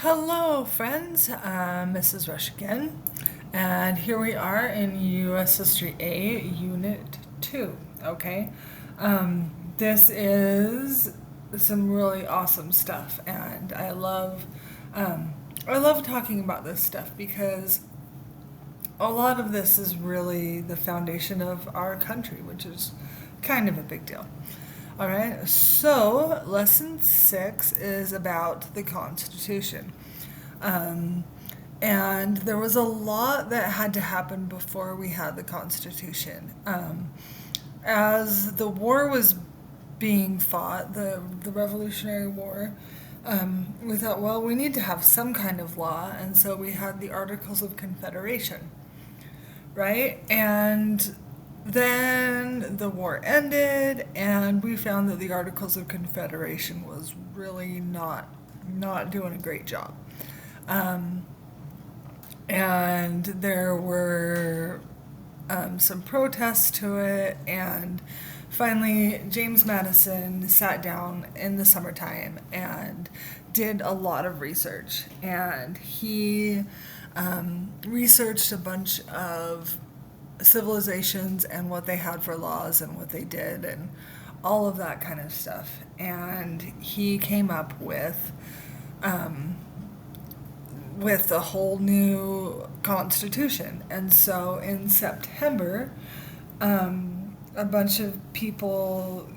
Hello, friends. Mrs. Rush again, and here we are in U.S. History A, Unit 2. Okay, this is some really awesome stuff, and I love talking about this stuff because a lot of this is really the foundation of our country, which is kind of a big deal. All right, so lesson 6 is about the Constitution. Um, and there was a lot that had to happen before we had the Constitution. As the war was being fought, the Revolutionary War, we thought, well, we need to have some kind of law, and so we had the Articles of Confederation, right? And then the war ended, and we found that the Articles of Confederation was really not doing a great job. Um, and there were some protests to it, and finally James Madison sat down in the summertime and did a lot of research, and he researched a bunch of civilizations and what they had for laws and what they did and all of that kind of stuff, and he came up um, with a whole new constitution. And so in September, a bunch of people,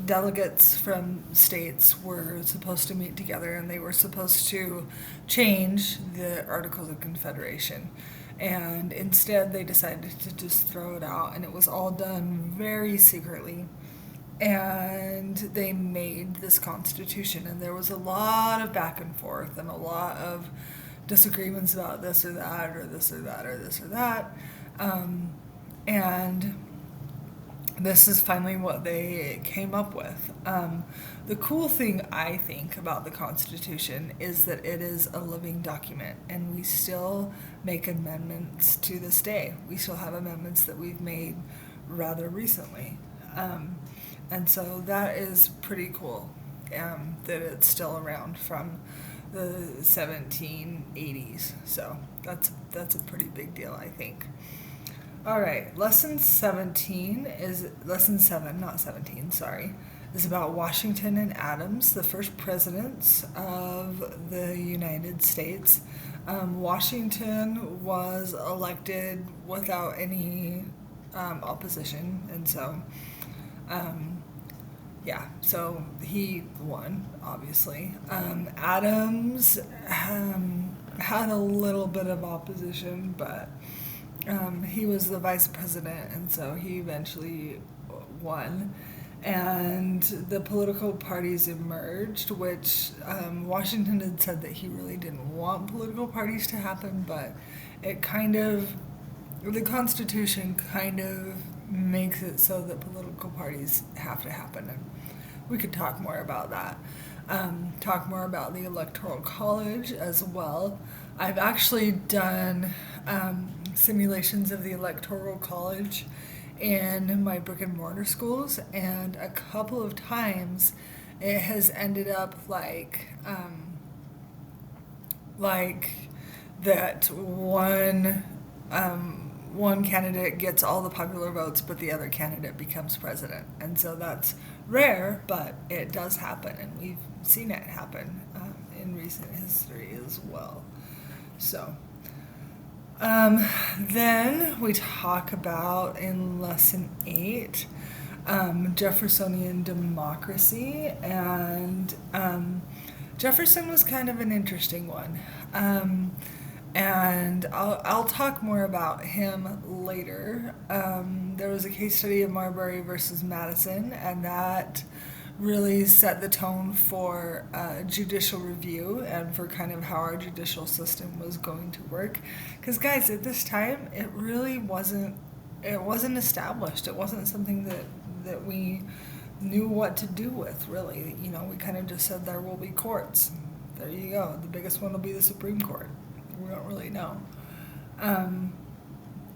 delegates from states were supposed to meet together, and they were supposed to change the Articles of Confederation. And instead, they decided to just throw it out, and it was all done very secretly. And they made this constitution, and there was a lot of back and forth and a lot of disagreements about this or that or this or that or this or that. And this is finally what they came up with. The cool thing, I think, about the Constitution is that it is a living document, and we still make amendments to this day. We still have amendments that we've made rather recently. And so that is pretty cool, that it's still around from the 1780s. So that's a pretty big deal, I think. All right, lesson 7, not 17, sorry, is about Washington and Adams, the first presidents of the United States. Washington was elected without any opposition, and so so he won, obviously. Adams had a little bit of opposition, but he was the vice president, and so he eventually won. And the political parties emerged, which Washington had said that he really didn't want political parties to happen, but the Constitution kind of makes it so that political parties have to happen. And we could talk more about that. Talk more about the Electoral College as well. I've actually done simulations of the Electoral College in my brick and mortar schools, and a couple of times it has ended up like that one candidate gets all the popular votes, but the other candidate becomes president. And so that's rare, but it does happen, and we've seen it happen in recent history as well. So, then we talk about in lesson 8 Jeffersonian democracy, and Jefferson was kind of an interesting one. And I'll talk more about him later. There was a case study of Marbury versus Madison, and that really set the tone for judicial review and for kind of how our judicial system was going to work. Because guys, at this time, it really wasn't established. It wasn't something that we knew what to do with, really. We kind of just said there will be courts. There you go. The biggest one will be the Supreme Court. We don't really know.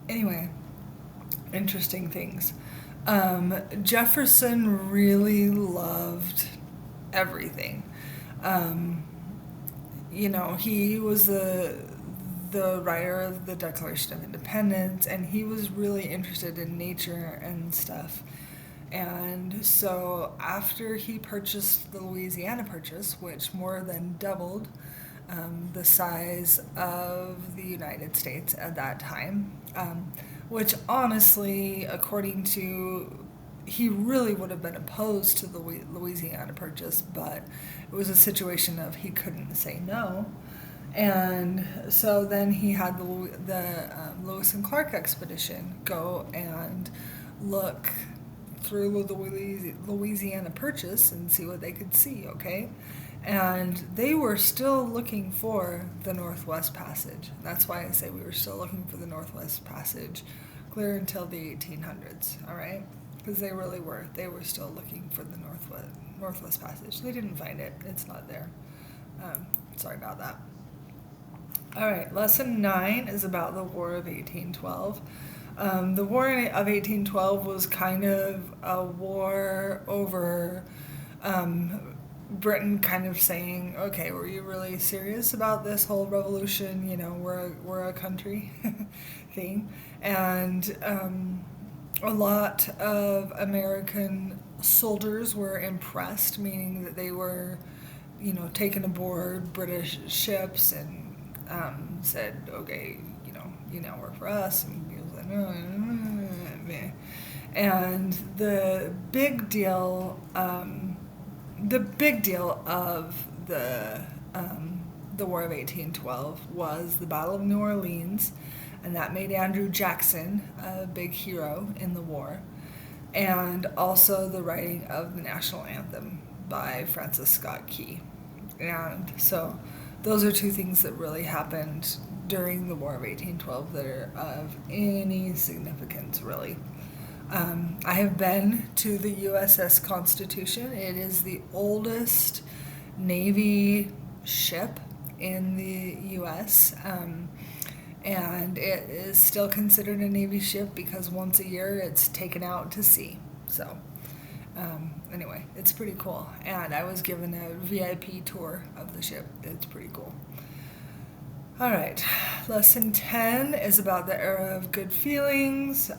Anyway, interesting things. Jefferson really loved everything. he was the writer of the Declaration of Independence, and he was really interested in nature and stuff. And so after he purchased the Louisiana Purchase, which more than doubled the size of the United States at that time, which honestly, according to, he really would have been opposed to the Louisiana Purchase, but it was a situation of he couldn't say no. And so then he had the Lewis and Clark expedition go and look through the Louisiana Purchase and see what they could see, okay? And they were still looking for the Northwest Passage. That's why I say we were still looking for the Northwest Passage clear until the 1800s, all right? Because they really were. They were still looking for the Northwest Passage. They didn't find it. It's not there. Sorry about that. All right, lesson 9 is about the War of 1812. The War of 1812 was kind of a war over Britain kind of saying, okay, were you really serious about this whole revolution? We're a country thing. And a lot of American soldiers were impressed, meaning that they were, taken aboard British ships and said, okay, you now work for us, and he was like, no. And the big deal of the War of 1812 was the Battle of New Orleans, and that made Andrew Jackson a big hero in the war, and also the writing of the national anthem by Francis Scott Key. And so those are two things that really happened during the War of 1812 that are of any significance, really. I have been to the USS Constitution. It is the oldest Navy ship in the U.S., and it is still considered a Navy ship because once a year it's taken out to sea. So anyway, it's pretty cool. And I was given a VIP tour of the ship. It's pretty cool. All right, lesson 10 is about the era of good feelings.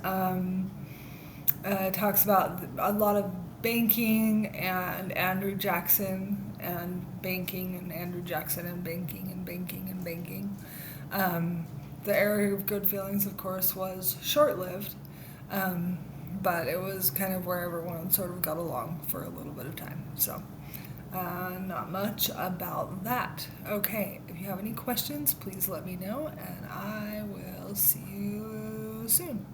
It talks about a lot of banking and Andrew Jackson and banking and Andrew Jackson and banking and banking and banking. The era of good feelings, of course, was short-lived, but it was kind of where everyone sort of got along for a little bit of time. So not much about that. Okay, if you have any questions, please let me know, and I will see you soon.